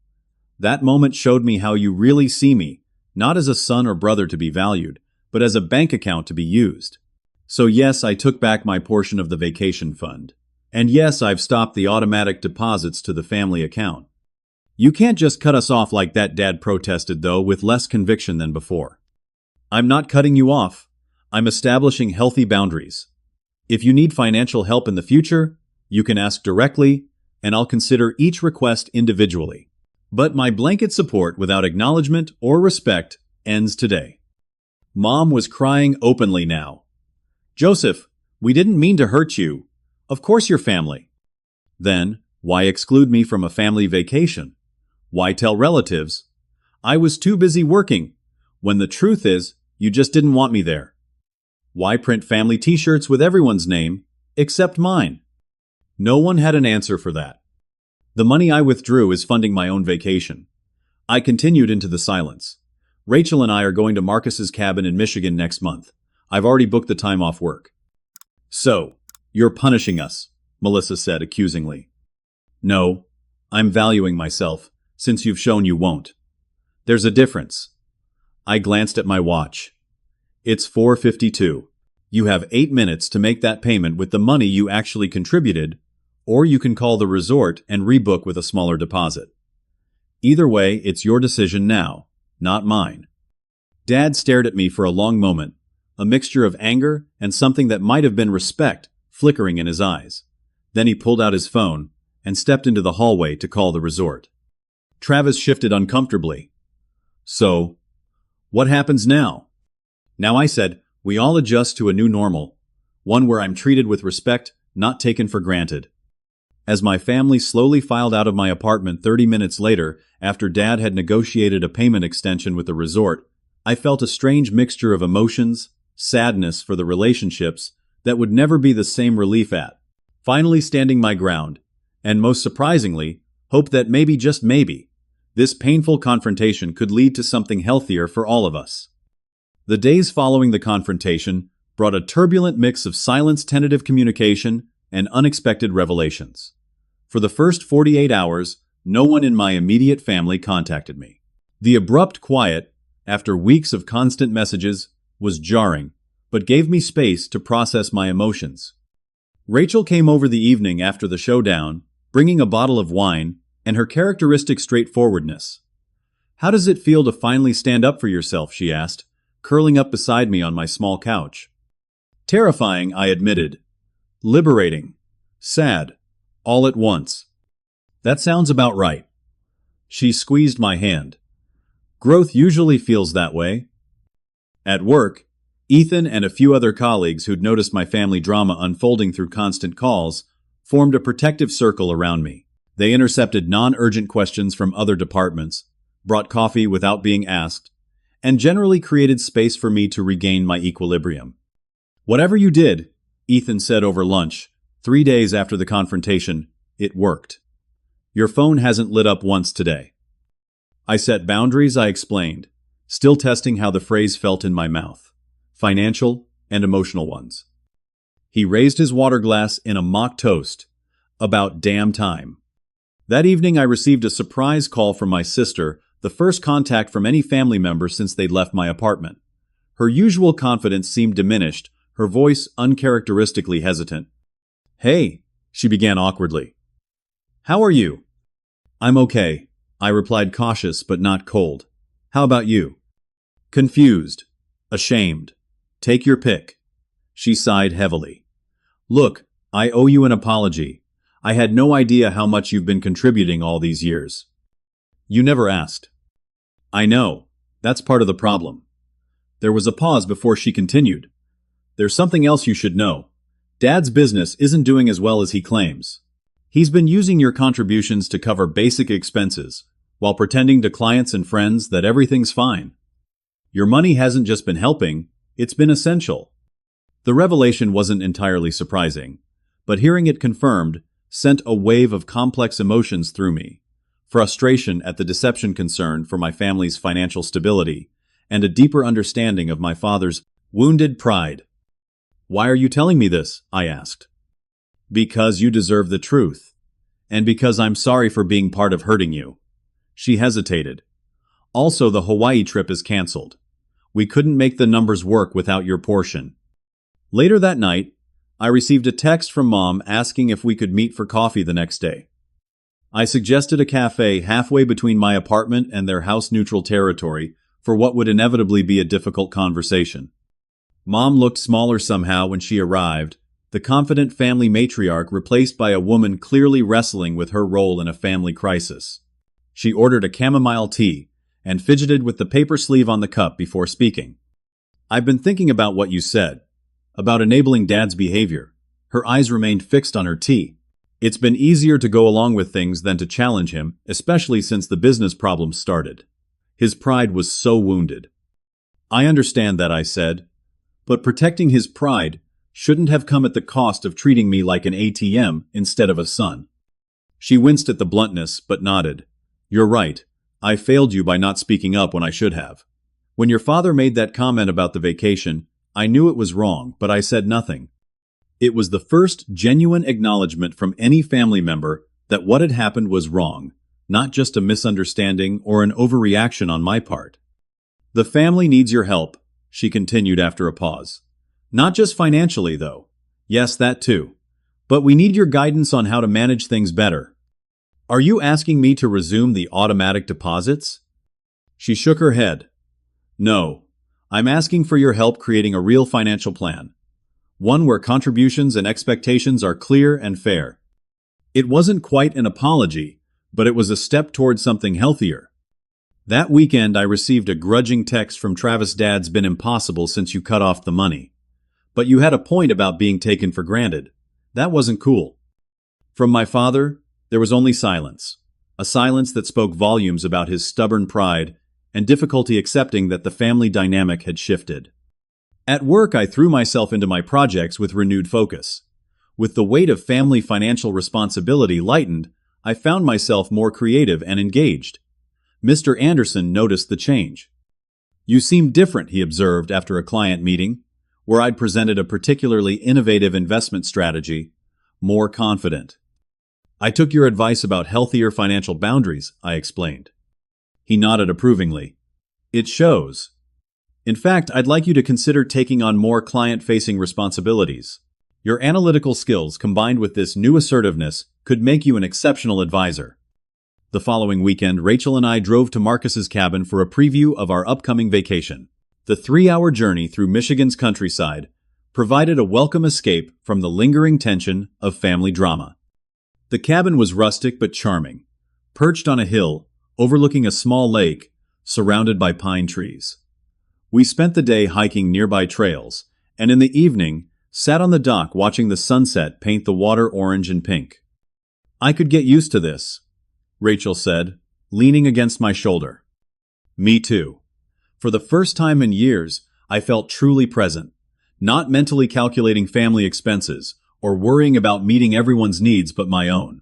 That moment showed me how you really see me, not as a son or brother to be valued, but as a bank account to be used. So yes, I took back my portion of the vacation fund. And yes, I've stopped the automatic deposits to the family account. "You can't just cut us off like that," Dad protested, though with less conviction than before. "I'm not cutting you off. I'm establishing healthy boundaries. If you need financial help in the future, you can ask directly, and I'll consider each request individually. But my blanket support without acknowledgement or respect ends today." Mom was crying openly now. "Joseph, we didn't mean to hurt you. Of course you're family." "Then, why exclude me from a family vacation? Why tell relatives? I was too busy working, when the truth is, you just didn't want me there." Why print family t-shirts with everyone's name, except mine? No one had an answer for that. The money I withdrew is funding my own vacation. I continued into the silence. Rachel and I are going to Marcus's cabin in Michigan next month. I've already booked the time off work. So, you're punishing us, Melissa said accusingly. No, I'm valuing myself, since you've shown you won't. There's a difference. I glanced at my watch. It's 4:52. You have 8 minutes to make that payment with the money you actually contributed, or you can call the resort and rebook with a smaller deposit. Either way, it's your decision now, not mine. Dad stared at me for a long moment, a mixture of anger and something that might have been respect flickering in his eyes. Then he pulled out his phone and stepped into the hallway to call the resort. Travis shifted uncomfortably. So, what happens now? Now I said, we all adjust to a new normal, one where I'm treated with respect, not taken for granted. As my family slowly filed out of my apartment 30 minutes later, after Dad had negotiated a payment extension with the resort, I felt a strange mixture of emotions, sadness for the relationships that would never be the same, relief at finally standing my ground, and most surprisingly, hope that maybe, just maybe, this painful confrontation could lead to something healthier for all of us. The days following the confrontation brought a turbulent mix of silence, tentative communication, and unexpected revelations. For the first 48 hours, no one in my immediate family contacted me. The abrupt quiet, after weeks of constant messages, was jarring, but gave me space to process my emotions. Rachel came over the evening after the showdown, bringing a bottle of wine and her characteristic straightforwardness. "How does it feel to finally stand up for yourself?" she asked, curling up beside me on my small couch. "Terrifying," I admitted. "Liberating. Sad. All at once." "That sounds about right." She squeezed my hand. "Growth usually feels that way." At work, Ethan and a few other colleagues who'd noticed my family drama unfolding through constant calls formed a protective circle around me. They intercepted non-urgent questions from other departments, brought coffee without being asked, and generally created space for me to regain my equilibrium. "Whatever you did," Ethan said over lunch, 3 days after the confrontation, "it worked. Your phone hasn't lit up once today." I set boundaries, I explained, still testing how the phrase felt in my mouth. Financial and emotional ones. He raised his water glass in a mock toast. About damn time. That evening I received a surprise call from my sister, the first contact from any family member since they'd left my apartment. Her usual confidence seemed diminished, her voice uncharacteristically hesitant. "Hey," she began awkwardly. "How are you?" "I'm okay," I replied, cautious but not cold. "How about you?" "Confused. Ashamed. Take your pick." She sighed heavily. "Look, I owe you an apology. I had no idea how much you've been contributing all these years." "You never asked." "I know. That's part of the problem." There was a pause before she continued. "There's something else you should know. Dad's business isn't doing as well as he claims. He's been using your contributions to cover basic expenses, while pretending to clients and friends that everything's fine. Your money hasn't just been helping, it's been essential." The revelation wasn't entirely surprising, but hearing it confirmed sent a wave of complex emotions through me. Frustration at the deception, concern for my family's financial stability, and a deeper understanding of my father's wounded pride. "Why are you telling me this?" I asked. "Because you deserve the truth. And because I'm sorry for being part of hurting you." She hesitated. "Also, the Hawaii trip is canceled. We couldn't make the numbers work without your portion." Later that night, I received a text from Mom asking if we could meet for coffee the next day. I suggested a cafe halfway between my apartment and their house-neutral territory for what would inevitably be a difficult conversation. Mom looked smaller somehow when she arrived, the confident family matriarch replaced by a woman clearly wrestling with her role in a family crisis. She ordered a chamomile tea and fidgeted with the paper sleeve on the cup before speaking. "I've been thinking about what you said, about enabling Dad's behavior." Her eyes remained fixed on her tea. "It's been easier to go along with things than to challenge him, especially since the business problems started. His pride was so wounded." "I understand that," I said, But protecting his pride shouldn't have come at the cost of treating me like an ATM instead of a son. She winced at the bluntness, but nodded. You're right. I failed you by not speaking up when I should have. When your father made that comment about the vacation, I knew it was wrong, but I said nothing. It was the first genuine acknowledgement from any family member that what had happened was wrong, not just a misunderstanding or an overreaction on my part. The family needs your help, she continued after a pause. Not just financially, though. Yes, that too. But we need your guidance on how to manage things better. Are you asking me to resume the automatic deposits? She shook her head. No. I'm asking for your help creating a real financial plan. One where contributions and expectations are clear and fair. It wasn't quite an apology, but it was a step toward something healthier. That weekend I received a grudging text from Travis' dad's been impossible since you cut off the money. But you had a point about being taken for granted. That wasn't cool. From my father, there was only silence. A silence that spoke volumes about his stubborn pride and difficulty accepting that the family dynamic had shifted. At work, I threw myself into my projects with renewed focus. With the weight of family financial responsibility lightened, I found myself more creative and engaged. Mr. Anderson noticed the change. You seem different, he observed after a client meeting, where I'd presented a particularly innovative investment strategy, more confident. I took your advice about healthier financial boundaries, I explained. He nodded approvingly. It shows. In fact, I'd like you to consider taking on more client-facing responsibilities. Your analytical skills combined with this new assertiveness could make you an exceptional advisor. The following weekend, Rachel and I drove to Marcus's cabin for a preview of our upcoming vacation. The 3-hour journey through Michigan's countryside provided a welcome escape from the lingering tension of family drama. The cabin was rustic but charming, perched on a hill overlooking a small lake surrounded by pine trees. We spent the day hiking nearby trails, and in the evening, sat on the dock watching the sunset paint the water orange and pink. I could get used to this, Rachel said, leaning against my shoulder. Me too. For the first time in years, I felt truly present, not mentally calculating family expenses or worrying about meeting everyone's needs but my own.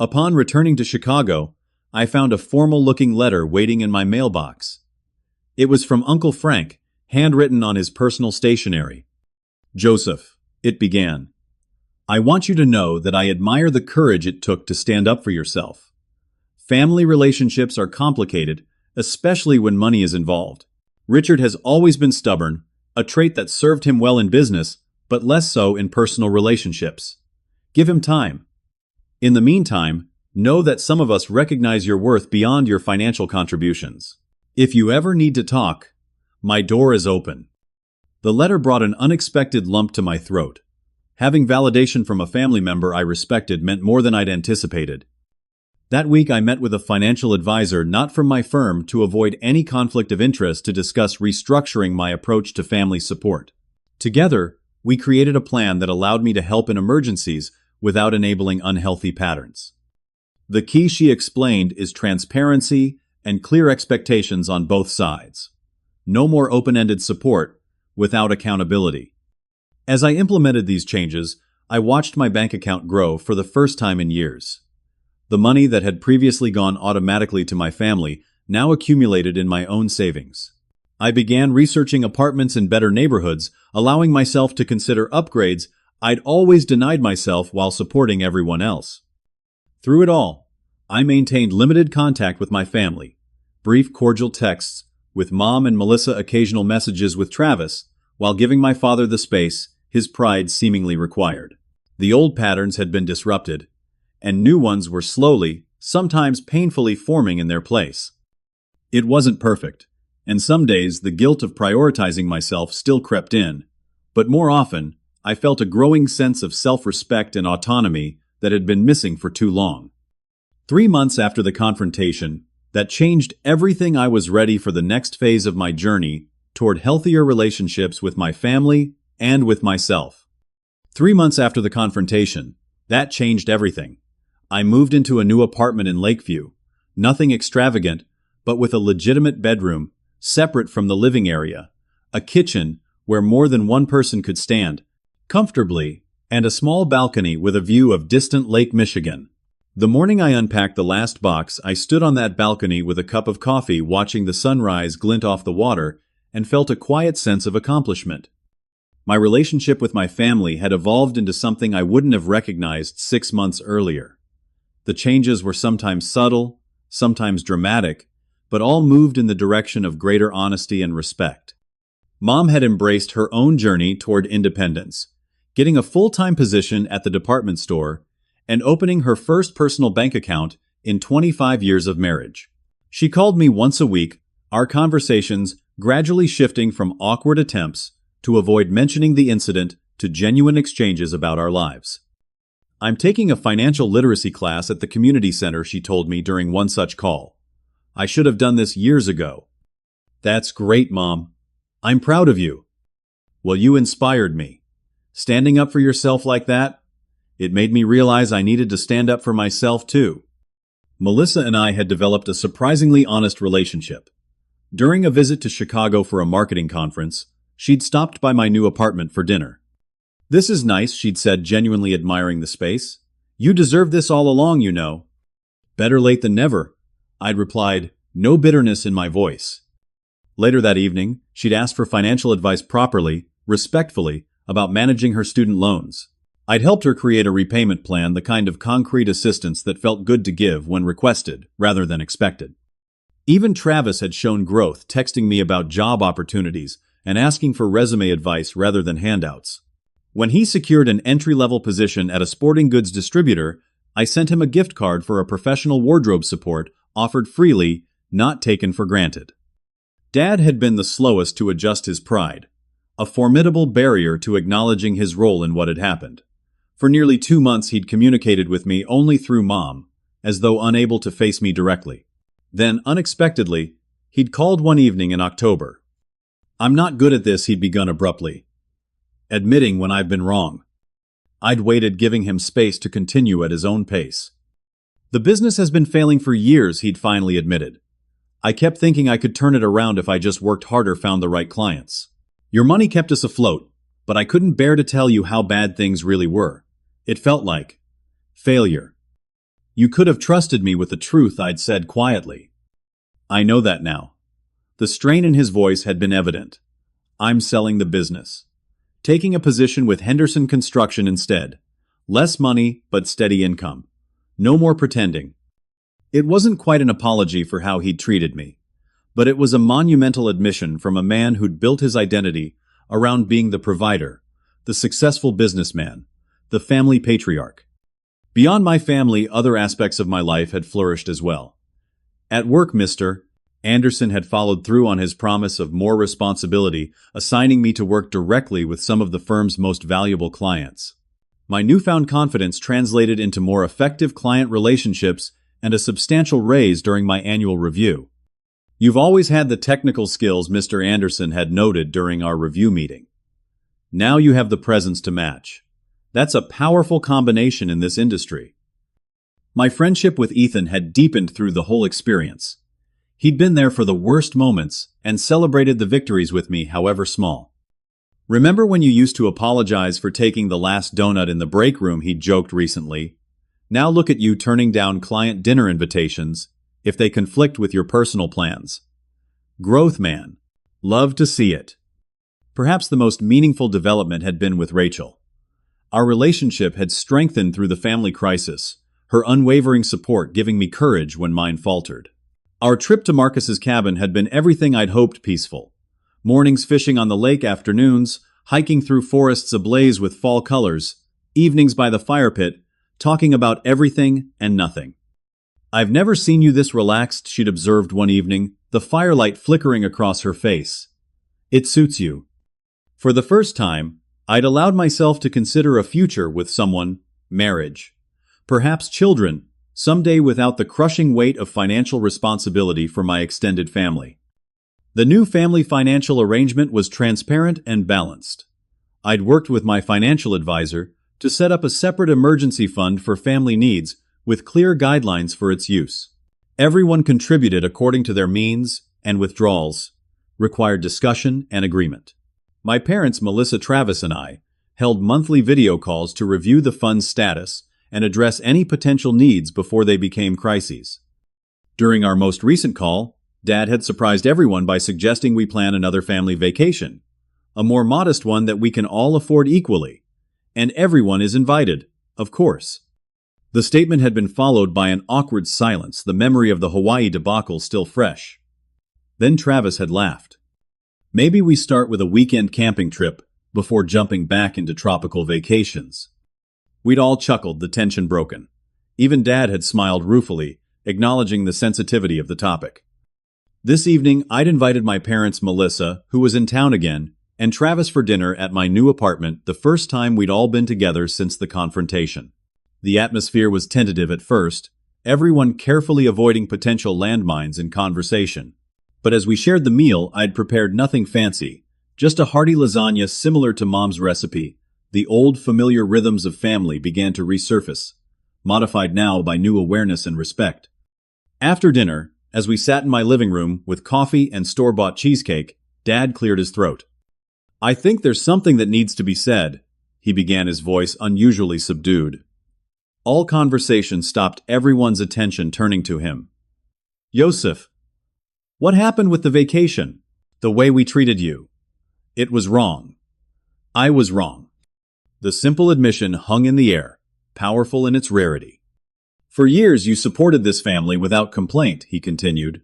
Upon returning to Chicago, I found a formal-looking letter waiting in my mailbox. It was from Uncle Frank, handwritten on his personal stationery. Joseph, it began. I want you to know that I admire the courage it took to stand up for yourself. Family relationships are complicated, especially when money is involved. Richard has always been stubborn, a trait that served him well in business, but less so in personal relationships. Give him time. In the meantime, know that some of us recognize your worth beyond your financial contributions. If you ever need to talk, my door is open. The letter brought an unexpected lump to my throat. Having validation from a family member I respected meant more than I'd anticipated. That week I met with a financial advisor not from my firm to avoid any conflict of interest to discuss restructuring my approach to family support. Together, we created a plan that allowed me to help in emergencies without enabling unhealthy patterns. The key, she explained, is transparency and clear expectations on both sides. No more open-ended support without accountability. As I implemented these changes, I watched my bank account grow for the first time in years. The money that had previously gone automatically to my family now accumulated in my own savings. I began researching apartments in better neighborhoods, allowing myself to consider upgrades I'd always denied myself while supporting everyone else. Through it all, I maintained limited contact with my family, brief cordial texts with Mom and Melissa, occasional messages with Travis, while giving my father the space his pride seemingly required. The old patterns had been disrupted, and new ones were slowly, sometimes painfully forming in their place. It wasn't perfect, and some days the guilt of prioritizing myself still crept in, but more often, I felt a growing sense of self-respect and autonomy that had been missing for too long. 3 months after the confrontation, that changed everything. I was ready for the next phase of my journey toward healthier relationships with my family and with myself. 3 months after the confrontation, that changed everything. I moved into a new apartment in Lakeview, nothing extravagant, but with a legitimate bedroom, separate from the living area, a kitchen where more than one person could stand comfortably, and a small balcony with a view of distant Lake Michigan. The morning I unpacked the last box, I stood on that balcony with a cup of coffee watching the sunrise glint off the water and felt a quiet sense of accomplishment. My relationship with my family had evolved into something I wouldn't have recognized 6 months earlier. The changes were sometimes subtle, sometimes dramatic, but all moved in the direction of greater honesty and respect. Mom had embraced her own journey toward independence, getting a full-time position at the department store and opening her first personal bank account in 25 years of marriage. She called me once a week, our conversations gradually shifting from awkward attempts to avoid mentioning the incident to genuine exchanges about our lives. "I'm taking a financial literacy class at the community center," she told me during one such call. "I should have done this years ago." "That's great, Mom. I'm proud of you." "Well, you inspired me. Standing up for yourself like that, it made me realize I needed to stand up for myself too." Melissa and I had developed a surprisingly honest relationship. During a visit to Chicago for a marketing conference, she'd stopped by my new apartment for dinner. "This is nice," she'd said, genuinely admiring the space. "You deserved this all along, you know." "Better late than never," I'd replied, no bitterness in my voice. Later that evening, she'd asked for financial advice properly, respectfully, about managing her student loans. I'd helped her create a repayment plan, the kind of concrete assistance that felt good to give when requested, rather than expected. Even Travis had shown growth, texting me about job opportunities and asking for resume advice rather than handouts. When he secured an entry-level position at a sporting goods distributor, I sent him a gift card for a professional wardrobe support offered freely, not taken for granted. Dad had been the slowest to adjust his pride, a formidable barrier to acknowledging his role in what had happened. For nearly 2 months he'd communicated with me only through Mom, as though unable to face me directly. Then, unexpectedly, he'd called one evening in October. "I'm not good at this," he'd begun abruptly, admitting when I've been wrong. I'd waited, giving him space to continue at his own pace. "The business has been failing for years," he'd finally admitted. "I kept thinking I could turn it around if I just worked harder, found the right clients. Your money kept us afloat, but I couldn't bear to tell you how bad things really were. It felt like failure. You could have trusted me with the truth," I'd said quietly. "I know that now." The strain in his voice had been evident. "I'm selling the business. Taking a position with Henderson Construction instead. Less money, but steady income. No more pretending." It wasn't quite an apology for how he'd treated me, but it was a monumental admission from a man who'd built his identity around being the provider, the successful businessman, the family patriarch. Beyond my family, other aspects of my life had flourished as well. At work, Mr. Anderson had followed through on his promise of more responsibility, assigning me to work directly with some of the firm's most valuable clients. My newfound confidence translated into more effective client relationships and a substantial raise during my annual review. "You've always had the technical skills," Mr. Anderson had noted during our review meeting. "Now you have the presence to match. That's a powerful combination in this industry." My friendship with Ethan had deepened through the whole experience. He'd been there for the worst moments and celebrated the victories with me, however small. "Remember when you used to apologize for taking the last donut in the break room?" he'd joked recently. "Now look at you turning down client dinner invitations if they conflict with your personal plans. Growth, man. Love to see it." Perhaps the most meaningful development had been with Rachel. Our relationship had strengthened through the family crisis, her unwavering support giving me courage when mine faltered. Our trip to Marcus's cabin had been everything I'd hoped: peaceful. Mornings fishing on the lake, afternoons hiking through forests ablaze with fall colors, evenings by the fire pit, talking about everything and nothing. "I've never seen you this relaxed," she'd observed one evening, the firelight flickering across her face. "It suits you." For the first time, I'd allowed myself to consider a future with someone, marriage. Perhaps children, someday, without the crushing weight of financial responsibility for my extended family. The new family financial arrangement was transparent and balanced. I'd worked with my financial advisor to set up a separate emergency fund for family needs with clear guidelines for its use. Everyone contributed according to their means, and withdrawals required discussion and agreement. My parents, Melissa, Travis, and I held monthly video calls to review the fund's status and address any potential needs before they became crises. During our most recent call, Dad had surprised everyone by suggesting we plan another family vacation, a more modest one that we can all afford equally. And everyone is invited, of course. The statement had been followed by an awkward silence, the memory of the Hawaii debacle still fresh. Then Travis had laughed. Maybe we start with a weekend camping trip before jumping back into tropical vacations. We'd all chuckled, the tension broken. Even Dad had smiled ruefully, acknowledging the sensitivity of the topic. This evening, I'd invited my parents, Melissa, who was in town again, and Travis for dinner at my new apartment, the first time we'd all been together since the confrontation. The atmosphere was tentative at first, everyone carefully avoiding potential landmines in conversation. But as we shared the meal, I'd prepared nothing fancy, just a hearty lasagna similar to Mom's recipe. The old familiar rhythms of family began to resurface, modified now by new awareness and respect. After dinner, as we sat in my living room with coffee and store-bought cheesecake, Dad cleared his throat. "I think there's something that needs to be said," he began, his voice unusually subdued. All conversation stopped, everyone's attention turning to him. "Yosef, what happened with the vacation? The way we treated you? It was wrong. I was wrong." The simple admission hung in the air, powerful in its rarity. "For years you supported this family without complaint," he continued.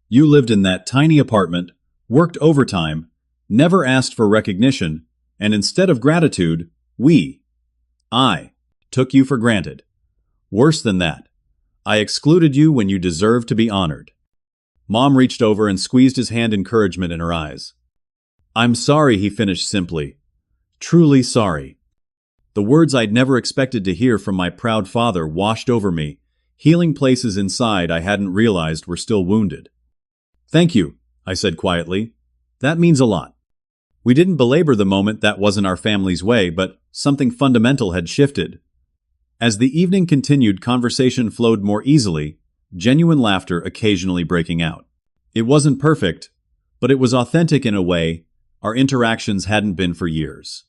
"You lived in that tiny apartment, worked overtime, never asked for recognition, and instead of gratitude, I, took you for granted. Worse than that, I excluded you when you deserved to be honored." Mom reached over and squeezed his hand, encouragement in her eyes. "I'm sorry," he finished simply. "Truly sorry." The words I'd never expected to hear from my proud father washed over me, healing places inside I hadn't realized were still wounded. "Thank you," I said quietly. "That means a lot." We didn't belabor the moment, that wasn't our family's way, but something fundamental had shifted. As the evening continued, conversation flowed more easily, genuine laughter occasionally breaking out. It wasn't perfect, but it was authentic in a way our interactions hadn't been for years.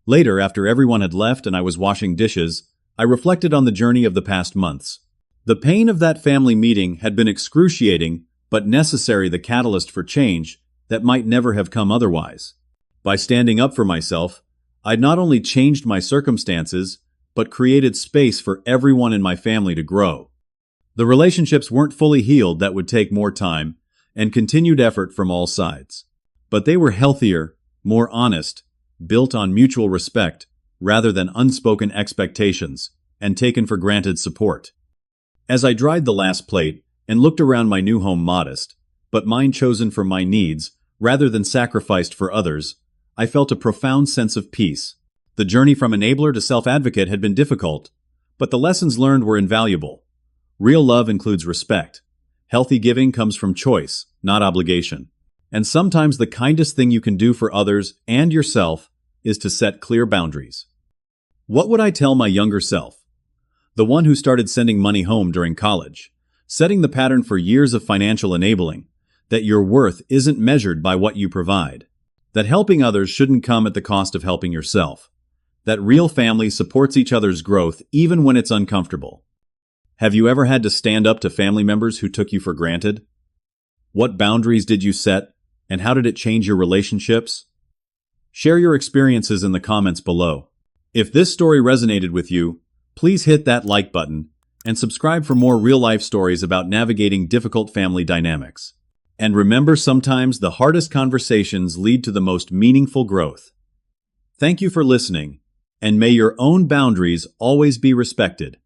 Later, after everyone had left and I was washing dishes, I reflected on the journey of the past months. The pain of that family meeting had been excruciating, but necessary, the catalyst for change that might never have come otherwise. By standing up for myself, I'd not only changed my circumstances, but created space for everyone in my family to grow. The relationships weren't fully healed, that would take more time and continued effort from all sides. But they were healthier, more honest, built on mutual respect rather than unspoken expectations and taken for granted support. As I dried the last plate and looked around my new home, modest, but mine chosen for my needs rather than sacrificed for others, I felt a profound sense of peace. The journey from enabler to self-advocate had been difficult, but the lessons learned were invaluable. Real love includes respect. Healthy giving comes from choice, not obligation. And sometimes the kindest thing you can do for others and yourself is to set clear boundaries. What would I tell my younger self? The one who started sending money home during college, setting the pattern for years of financial enabling, that your worth isn't measured by what you provide, that helping others shouldn't come at the cost of helping yourself, that real family supports each other's growth even when it's uncomfortable. Have you ever had to stand up to family members who took you for granted? What boundaries did you set, and how did it change your relationships? Share your experiences in the comments below. If this story resonated with you, please hit that like button and subscribe for more real-life stories about navigating difficult family dynamics. And remember, sometimes the hardest conversations lead to the most meaningful growth. Thank you for listening, and may your own boundaries always be respected.